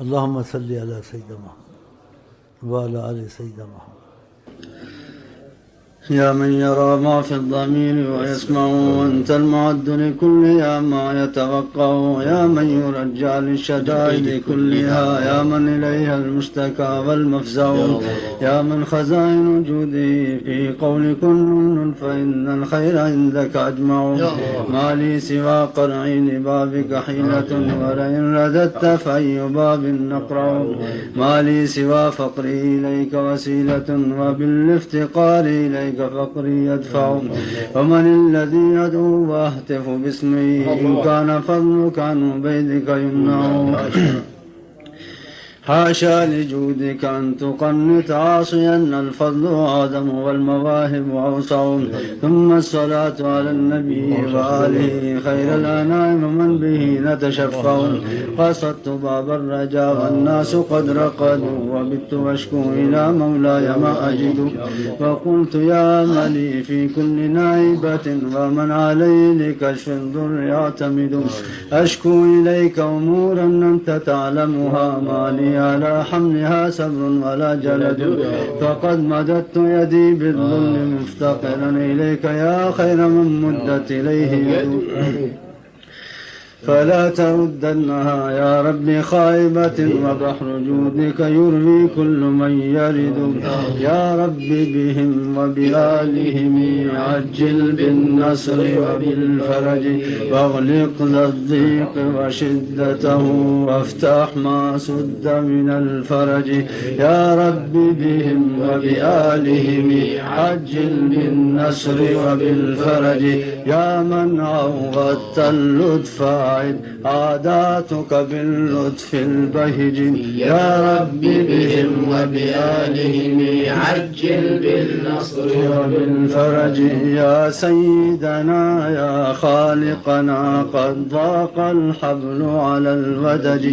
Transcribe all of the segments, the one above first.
اللهم صل على سيدنا محمد وعلى آل سيدنا محمد. يا من يرى ما في الضمير ويسمع، وأنت المعد لكل يا ما يتوقع، يا من يرجى للشدائد كلها، يا من إليها المشتكى والمفزع، يا من خزائن وجوده في قول كن فإن الخير عندك أجمع. ما لي سوى قرعي لبابك حيلة، ولئن رددت فأي باب نقرع. ما لي سوى فقري إليك وسيلة، وبالافتقار إليك فقري يدفع. ومن الذي يدعو واهتف باسمه، إن كان فضلك عن بيدك يمنع. حاشا لجودك أن تقنط عاصيا، الفضل آدم والمواهب أوسع. ثم الصلاة على النبي وآله خير الأنام، من به نتشفع. قصدت باب الرجاء والناس قد رقدوا، وبت أشكو إلى مولاي ما أجد. وقلت يا ملي في كل نائبة، ومن علي لكشف الضر يعتمد. أشكو إليك أمورا أنت تعلمها، ما لي على حملها صبر ولا جلد. فقد مددت يدي بالظل مفتقرا إليك، يا خير من مدت إليه يد. فلا تردنها يا ربي خائبة، وبحر جودك يروي كل من يرد. يا ربي بهم وبآلهم عجل بالنصر وبالفرج، واغلق ذا الضيق وشدته، وافتح ما سد من الفرج. يا ربي بهم وبآلهم عجل بالنصر وبالفرج. يا من عوضت اللطف عاداتك باللطف البهج. يا ربي بهم وبآلهم عجل بالنصر وبالفرج. يا سيدنا يا خالقنا قد ضاق الحبل على الودج.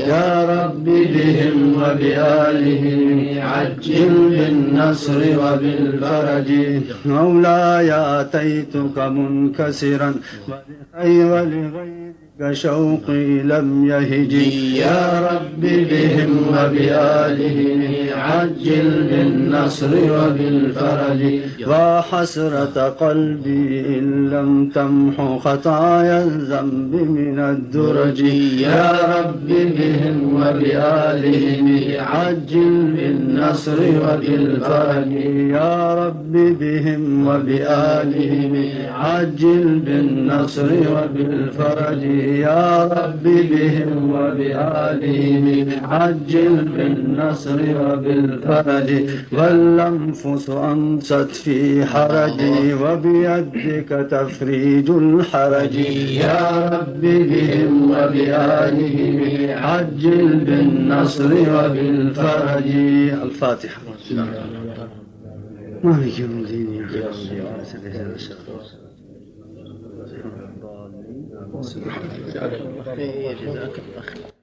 يا ربي بهم وبآلهم عجل بالنصر وبالفرج. مولاي أتيتك منكسرا ولغيرك شوقي لم يهج. يا ربي بهم وبآلهم عجل بالنصر وبالفرج. وحسرة قلبي إن لم تمح خطايا الذنب من الدرج. يا ربي بهم وبآلهم عجل بالنصر وبالفرج. يا ربي بهم وبآلهم عجل بالنصر وبالفرج. يا ربي بهم وبآلهم عجل بالنصر وبالفرج. والأنفس أنست في حرجي، وبيدك تفريج الحرج. يا ربي بهم وبآلهم عجل بالنصر وبالفرج. الفاتحة. مالك يوم الدين. جزاك الله خير.